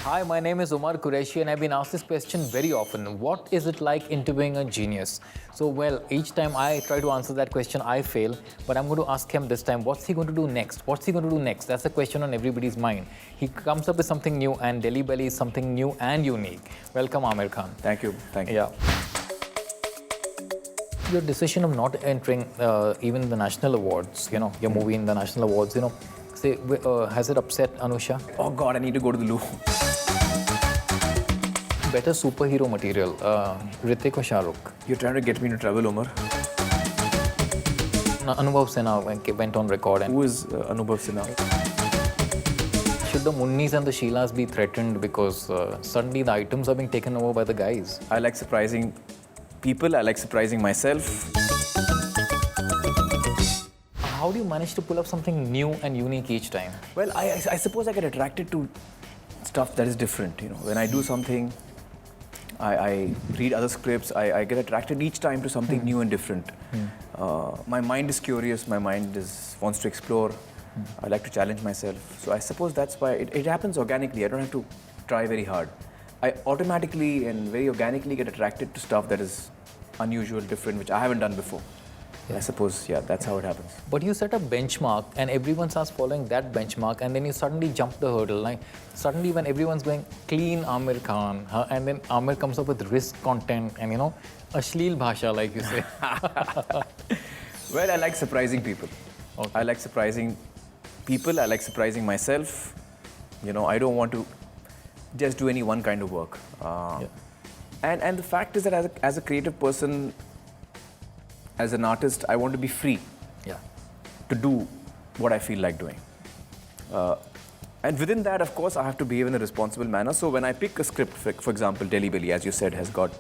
Hi, my name is Umar Qureshi and I've been asked this question very often. What is it like interviewing a genius? So, well, each time I try to answer that question, I fail. But I'm going to ask him this time, what's he going to do next? What's he going to do next? That's the question on everybody's mind. He comes up with something new and Delhi Belly is something new and unique. Welcome, Aamir Khan. Thank you. Thank you. Yeah. Your decision of not entering even the national awards, your movie in the national awards, has it upset Anusha? Oh God, I need to go to the loo. Better superhero material, Hrithik or Shah Rukh? You're trying to get me into trouble, Umar. Anubhav Sinha went on record. And Who is Anubhav Sinha? should the Munnis and the Sheilas be threatened because suddenly the items are being taken over by the guys? I like surprising people. I like surprising myself. How do you manage to pull up something new and unique each time? Well, I suppose I get attracted to stuff that is different. When I do something, I read other scripts. I get attracted each time to something new and different. My mind is curious. My mind wants to explore. I like to challenge myself. So I suppose that's why it happens organically. I don't have to try very hard. I automatically and very organically get attracted to stuff that is unusual, different, which I haven't done before. Yeah. I suppose, that's how it happens. But you set a benchmark and everyone starts following that benchmark and then you suddenly jump the hurdle. Like suddenly when everyone's going clean Aamir Khan and then Aamir comes up with risk content and Ashleel Bhasha, like you say. Well, I like surprising people. Okay. I like surprising people. I like surprising myself. I don't want to just do any one kind of work. And the fact is that as a creative person, as an artist, I want to be free to do what I feel like doing. And within that, of course, I have to behave in a responsible manner. So when I pick a script, for example, Delhi Belly, as you said, has got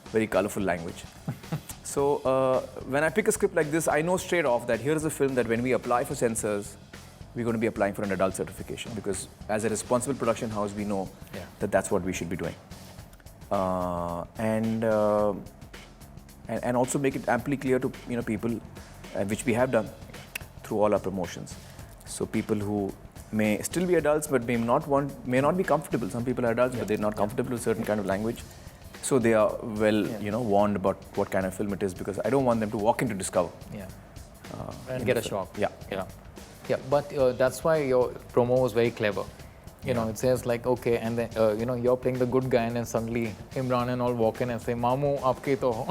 very colorful language. So when I pick a script like this, I know straight off that here's a film that when we apply for censors, we're going to be applying for an adult certification, because as a responsible production house, we know that that's what we should be doing. And also make it amply clear to people, which we have done through all our promotions. So people who may still be adults but may not be comfortable. Some people are adults but they're not comfortable with certain kind of language. So they are warned about what kind of film it is, because I don't want them to walk into Discover. And get a shock. Yeah. But that's why your promo was very clever. It says like, okay, and then, you're playing the good guy and then suddenly Imran and all walk in and say, Mamu, aapke to ho.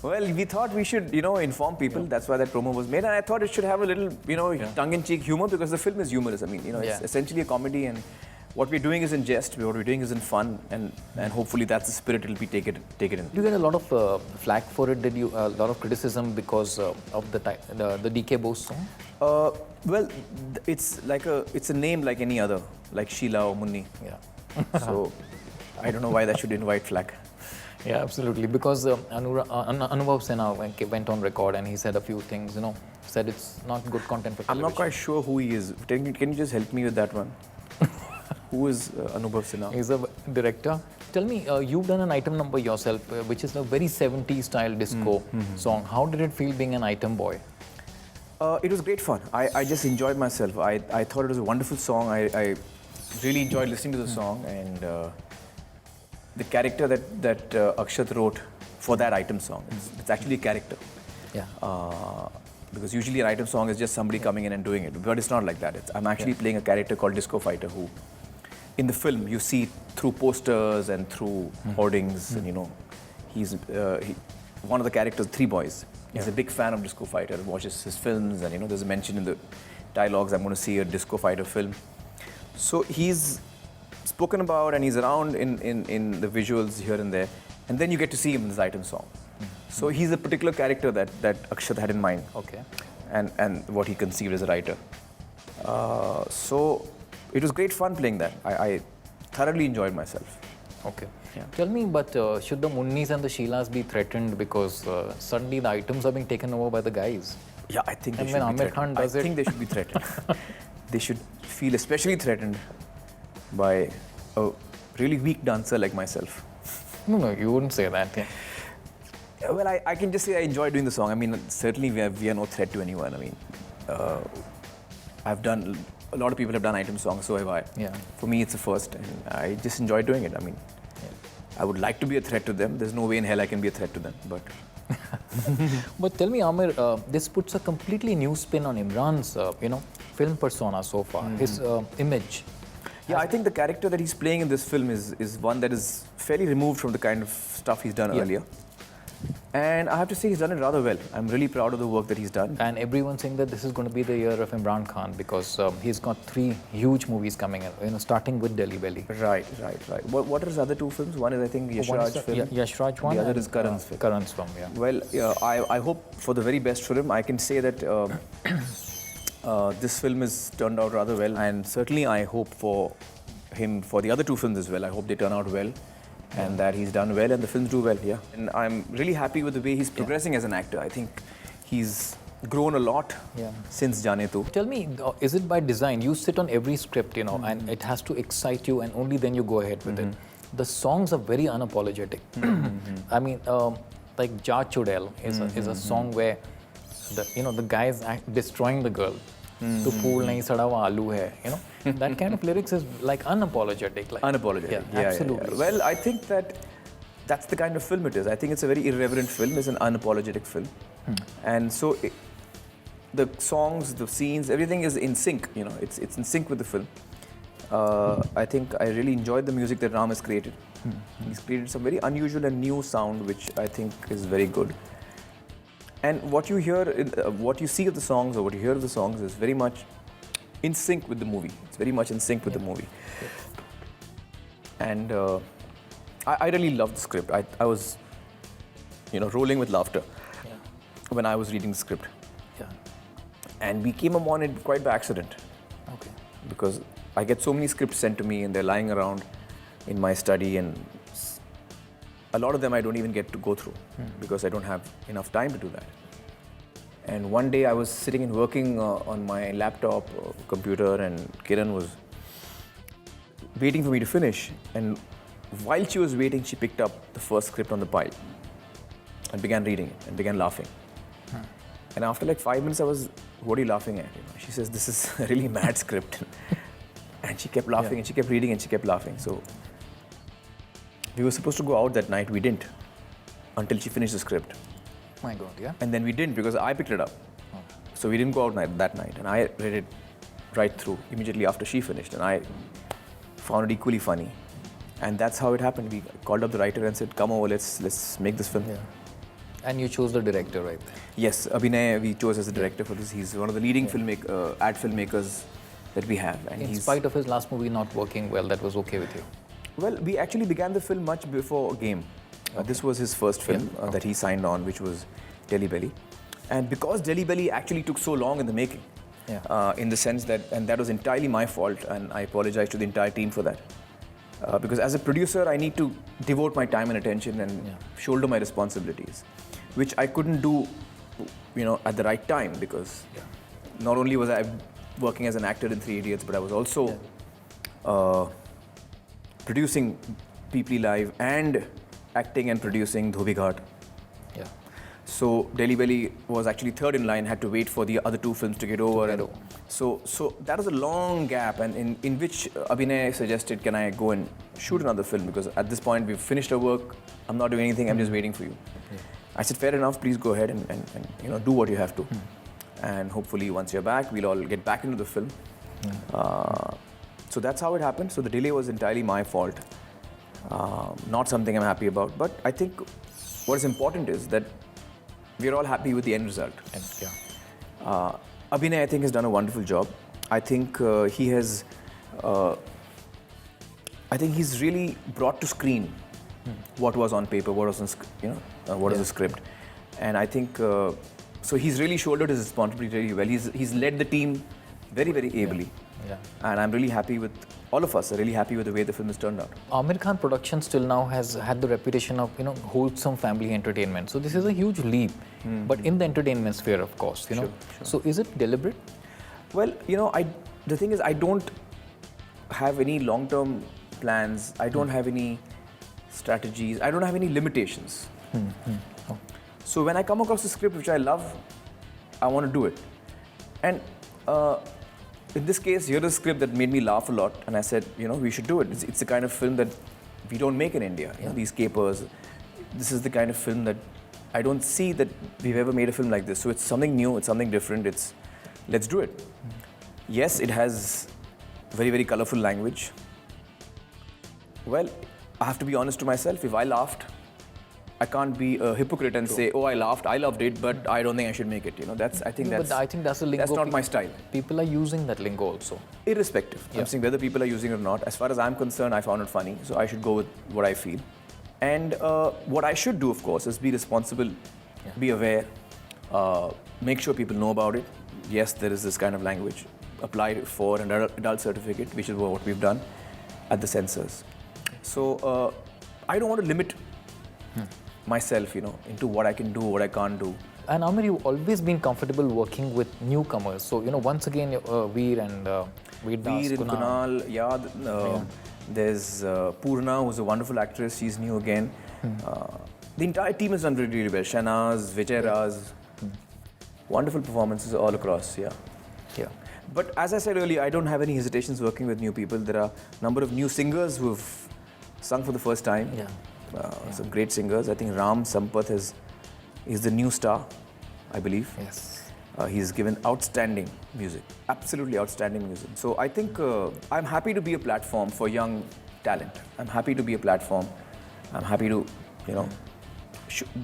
Well, we thought we should, inform people. That's why that promo was made. And I thought it should have a little, tongue-in-cheek humor, because the film is humorous. I mean, it's essentially a comedy, and what we're doing is in jest, what we're doing is in fun, and hopefully that's the spirit it'll be taken in. You get a lot of flack for it. Did you a lot of criticism because of the DK Bose song? Well, it's a name like any other, like Sheila or Munni. So I don't know why that should invite flack. Yeah, absolutely. Because Anubhav Sinha went on record and he said a few things. Said it's not good content for television. I'm not quite sure who he is. Can you just help me with that one? Who is Anubhav Sinha? He's a director. Tell me, you've done an item number yourself, which is a very 70s style disco song. How did it feel being an item boy? It was great fun. I just enjoyed myself. I thought it was a wonderful song. I really enjoyed listening to the song, and the character that Akshat wrote for that item song. It's actually a character. Because usually an item song is just somebody coming in and doing it, but it's not like that. I'm actually playing a character called Disco Fighter, who in the film you see through posters and through hoardings, and he's one of the characters, Three Boys. He's a big fan of Disco Fighter, watches his films, and there's a mention in the dialogues, I'm going to see a Disco Fighter film. So he's spoken about and he's around in the visuals here and there, and then you get to see him in this item song. So he's a particular character that Akshat had in mind. Okay. And what he conceived as a writer. So it was great fun playing that. I thoroughly enjoyed myself. Okay. Tell me, but should the Munnis and the Sheilas be threatened because suddenly the items are being taken over by the guys? Yeah, I think they and should when be Aamir Khan does I think they should be threatened. They should feel especially threatened by a really weak dancer like myself. No, you wouldn't say that. Well, I can just say I enjoy doing the song. I mean, certainly we are no threat to anyone. I mean, I've done a lot of people have done item songs, so have I. Yeah. For me, it's the first, and I just enjoy doing it. I mean, I would like to be a threat to them. There's no way in hell I can be a threat to them, but... But tell me, Aamir, this puts a completely new spin on Imran's, film persona so far, his image. Yeah, I think the character that he's playing in this film is one that is fairly removed from the kind of stuff he's done earlier. And I have to say he's done it rather well. I'm really proud of the work that he's done. And everyone's saying that this is going to be the year of Imran Khan because he's got 3 huge movies coming in, starting with Delhi Belly. Right. What are his other 2 films? One is, I think, Yash Raj film. Yash Raj one. The other is Karan's film. Karan's film, yeah. Well, I hope for the very best for him. I can say that this film has turned out rather well, and certainly I hope for him for the other 2 films as well. I hope they turn out well, and that he's done well and the films do well. Yeah, and I'm really happy with the way he's progressing as an actor. I think he's grown a lot since Jaane Tu. Tell me, is it by design? You sit on every script, and it has to excite you, and only then you go ahead with it. The songs are very unapologetic. I mean, like Ja Chudel is a song where the guy is destroying the girl. To pool nahi sada hua aloo hai, that kind of lyrics is like unapologetic. Like, Unapologetic. Yeah, absolutely. Yeah. Well, I think that's the kind of film it is. I think it's a very irreverent film. It's an unapologetic film, and so the songs, the scenes, everything is in sync. It's in sync with the film. I think I really enjoyed the music that Ram has created. He's created some very unusual and new sound, which I think is very good. And what you hear, what you see of the songs or what you hear of the songs is very much in sync with the movie. It's very much in sync with the movie. And I really loved the script. I was, rolling with laughter when I was reading the script. Yeah. And we came upon it quite by accident. Okay. Because I get so many scripts sent to me and they're lying around in my study, and a lot of them I don't even get to go through because I don't have enough time to do that. And one day I was sitting and working on my laptop, computer, and Kiran was waiting for me to finish. And while she was waiting, she picked up the first script on the pile and began reading it and began laughing. And after like 5 minutes, I was, what are you laughing at? She says, this is a really mad script. And she kept laughing and she kept reading and she kept laughing. So we were supposed to go out that night. We didn't until she finished the script. My God, yeah. And then we didn't because I picked it up. So we didn't go out that night. And I read it right through immediately after she finished. And I found it equally funny. And that's how it happened. We called up the writer and said, come over, let's make this film. Yeah. And you chose the director, right? Yes, Abhinay we chose as the director for this. He's one of the leading ad filmmakers that we have. And in spite of his last movie not working well, that was okay with you? Well, we actually began the film much before Game. This was his first film that he signed on, which was Delhi Belly. And because Delhi Belly actually took so long in the making, in the sense that, and that was entirely my fault, and I apologize to the entire team for that. Because as a producer, I need to devote my time and attention and shoulder my responsibilities, which I couldn't do, at the right time, because not only was I working as an actor in Three Idiots, but I was also producing Peepli Live and acting and producing Dhobi Ghat. Yeah. So Delhi Belly was actually third in line, had to wait for the other 2 films to get over. So that was a long gap, and in which Abhinay suggested, can I go and shoot another film? Because at this point, we've finished our work, I'm not doing anything, I'm just waiting for you. I said, fair enough, please go ahead and do what you have to. And hopefully once you're back, we'll all get back into the film. So that's how it happened. So the delay was entirely my fault. Not something I'm happy about. But I think what is important is that we're all happy with the end result. Abhinay, I think, has done a wonderful job. I think he's really brought to screen what was on paper, what was on, what is the script. And I think, so he's really shouldered his responsibility really well. He's led the team very, very ably. And I'm really happy with, all of us are really happy with the way the film has turned out. Aamir Khan Productions till now has had the reputation of, wholesome family entertainment. So this is a huge leap, but in the entertainment sphere, of course, Sure. So is it deliberate? Well, the thing is, I don't have any long-term plans. I don't have any strategies. I don't have any limitations. So when I come across a script which I love, I want to do it. And in this case, here's a script that made me laugh a lot, and I said, we should do it. It's the kind of film that we don't make in India. These capers. This is the kind of film that I don't see that we've ever made a film like this. So it's something new. It's something different. Let's do it. Yes, it has very, very colorful language. Well, I have to be honest to myself. If I laughed, I can't be a hypocrite and say, "Oh, I laughed. I loved it, but I don't think I should make it." I think that's a lingo. That's not my style. People are using that lingo also. Irrespective. I'm saying whether people are using it or not. As far as I'm concerned, I found it funny, so I should go with what I feel. And what I should do, of course, is be responsible, be aware, make sure people know about it. Yes, there is this kind of language. Apply for an adult certificate, which is what we've done at the censors. So I don't want to limit myself, into what I can do, what I can't do. And Aamir, you've always been comfortable working with newcomers. So, once again, Veer and Kunal, there's Purna, who's a wonderful actress. She's new again. The entire team has done really, really well. Shanaz, Vijay wonderful performances all across, yeah. But as I said earlier, I don't have any hesitations working with new people. There are a number of new singers who have sung for the first time. Some great singers. I think Ram Sampath is the new star, I believe. Yes. He's given outstanding music, absolutely outstanding music. So I think I'm happy to be a platform for young talent. I'm happy to be a platform. I'm happy to,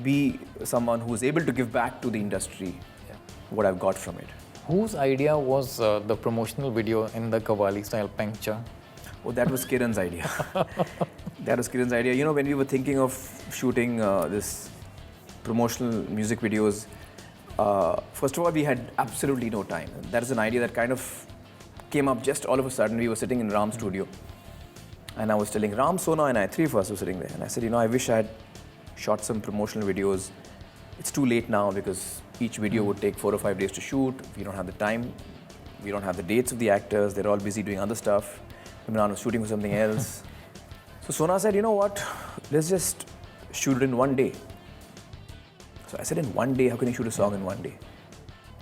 be someone who's able to give back to the industry what I've got from it. Whose idea was the promotional video in the Qawwali style pengcha? Oh, that was Kiran's idea. That was Kiran's idea. When we were thinking of shooting this promotional music videos, first of all, we had absolutely no time. That is an idea that kind of came up just all of a sudden. We were sitting in Ram's studio, and I was telling Ram, Sona, and I, three of us were sitting there. And I said, I wish I had shot some promotional videos. It's too late now because each video would take 4 or 5 days to shoot. We don't have the time. We don't have the dates of the actors. They're all busy doing other stuff. Imran was shooting for something else. So Sona said, what? Let's just shoot it in one day. So I said, in one day, how can you shoot a song in one day?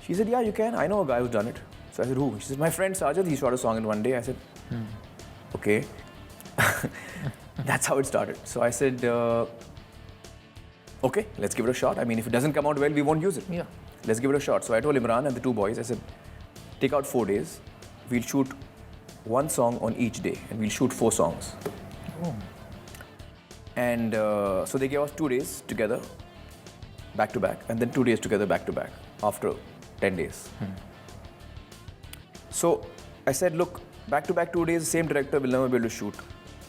She said, yeah, you can. I know a guy who's done it. So I said, who? She said, my friend Sajid, he shot a song in one day. I said, okay. That's how it started. So I said, okay, let's give it a shot. I mean, if it doesn't come out well, we won't use it. Yeah. Let's give it a shot. So I told Imran and the two boys, I said, take out 4 days. We'll shoot one song on each day and we'll shoot 4 songs. Oh. And so they gave us 2 days together, back to back, and then 2 days together, back to back, after 10 days. So I said, look, back to back 2 days, the same director will never be able to shoot.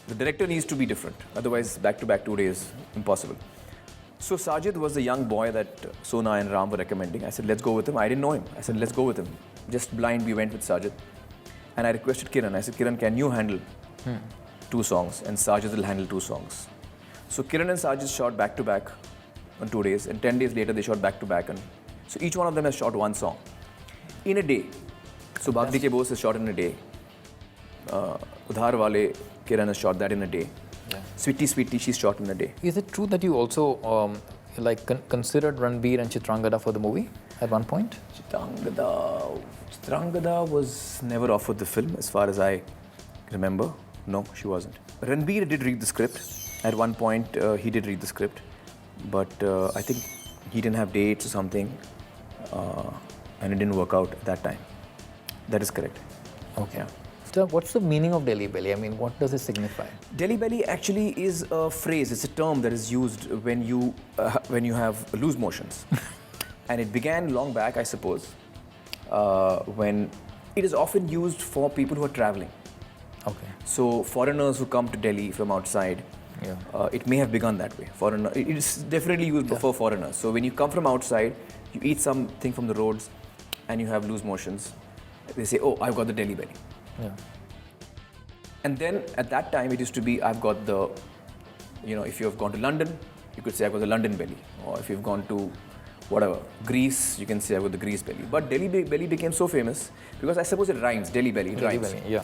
The director needs to be different. Otherwise, back to back 2 days, impossible. So Sajid was the young boy that Sona and Ram were recommending. I said, let's go with him. I didn't know him. I said, let's go with him. Just blind, we went with Sajid. And I requested Kiran. I said, Kiran, can you handle 2 songs? And Sajid will handle 2 songs. So Kiran and Sajid shot back to back on 2 days. And 10 days later, they shot back to back. And so each one of them has shot 1 song in a day. So Bhagdi Ke Bose is shot in a day. Udhar Wale, Kiran has shot that in a day. Yeah. Sweetie Sweetie, she's shot in a day. Is it true that you also considered Ranbir and Chitrangada for the movie at one point? Chitrangada was never offered the film, as far as I remember. No, she wasn't. Ranbir did read the script. At one point, he did read the script, but I think he didn't have dates or something, and it didn't work out at that time. That is correct. Okay. Yeah. So what's the meaning of Delhi Belly? I mean, what does it signify? Delhi belly actually is a phrase. It's a term that is used when you have loose motions, and it began long back, I suppose, when it is often used for people who are traveling. Okay. So foreigners who come to Delhi from outside, it may have begun that way. It is definitely used for foreigners. So when you come from outside, you eat something from the roads, and you have loose motions. They say, "Oh, I've got the Delhi belly." Yeah. And then at that time, it used to be, I've got the, if you have gone to London, you could say I've got the London belly. Or if you've gone to whatever, Greece, you can say I've got the Greece belly. But Delhi belly became so famous because I suppose it rhymes, Delhi belly, it rhymes. Belly, yeah.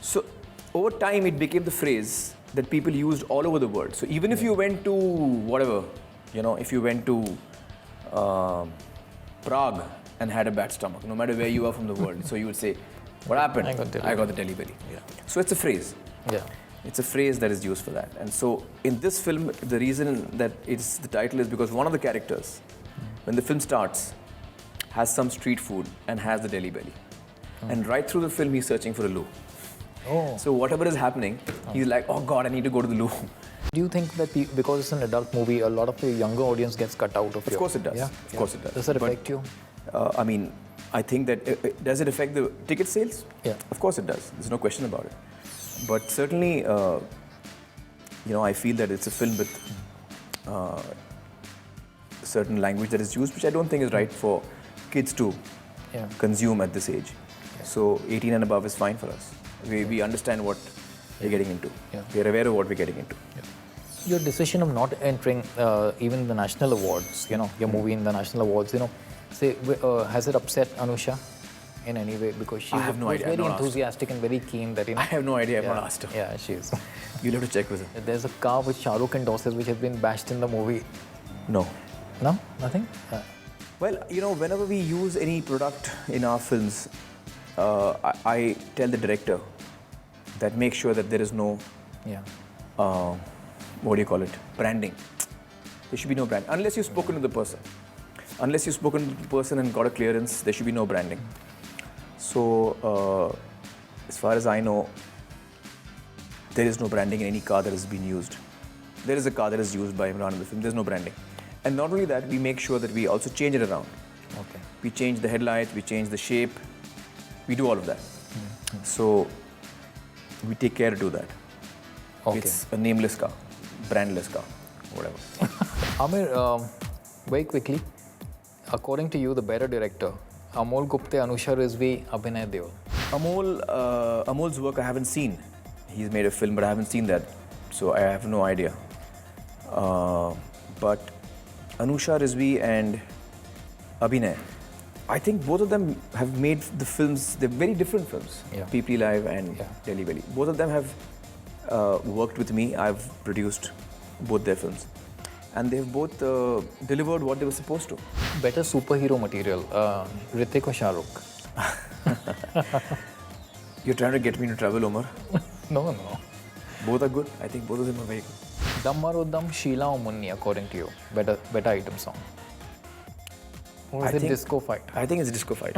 So over time, it became the phrase that people used all over the world. So even if you went to whatever, if you went to Prague and had a bad stomach, no matter where you are from the world, so you would say, What happened? I got Delhi I got the Delhi belly. Yeah. So it's a phrase. Yeah. It's a phrase that is used for that. And so in this film, the reason that it's the title is because one of the characters, when the film starts, has some street food and has the Delhi belly. And right through the film, he's searching for a loo. Oh. So whatever is happening, he's like, oh God, I need to go to the loo. Do you think that because it's an adult movie, a lot of the younger audience gets cut out of it? Of course it does. Yeah. Of course it does. Does it But, affect you? I mean, I think that does it affect the ticket sales? Yeah. Of course it does. There's no question about it. But certainly, I feel that it's a film with certain language that is used, which I don't think is right for kids to consume at this age. So 18 and above is fine for us. We understand what we're getting into. Yeah. We're aware of what we're getting into. Your decision of not entering even the national awards, your movie in the national awards, has it upset Anusha in any way? Because she I have no was idea. I've very not asked. enthusiastic and very keen that, I have no idea. I've not asked her. Yeah, she is. You'll have to check with her. There's a car which Shah Rukh endorses which has been bashed in the movie. No. No? Nothing? Well, whenever we use any product in our films, I tell the director that make sure that there is no, branding. There should be no brand. Unless you've spoken to the person. Unless you've spoken to the person and got a clearance, there should be no branding. So, as far as I know, there is no branding in any car that has been used. There is a car that is used by Imran in the film. There's no branding. And not only that, we make sure that we also change it around. Okay. We change the headlights, we change the shape. We do all of that. So, we take care to do that. Okay. It's a nameless car, brandless car, whatever. Aamir, very quickly, according to you, the better director, Amol Gupte, Anusha Rizvi, Abhinay Deol. Amol's work I haven't seen. He's made a film, but I haven't seen that. So I have no idea. But Anusha Rizvi and Abhinay, I think both of them have made the films, they're very different films. Yeah. Peepli Live and Delhi Belly. Both of them have worked with me. I've produced both their films. And they've both delivered what they were supposed to. Better superhero material, Hrithik or Shah Rukh? You're trying to get me into trouble, Omar. No. Both are good. I think both of them are very good. Dam Maro Dam, Sheila or Munni, according to you? Better item song. Or is it Disco Fight? I think it's Disco Fight.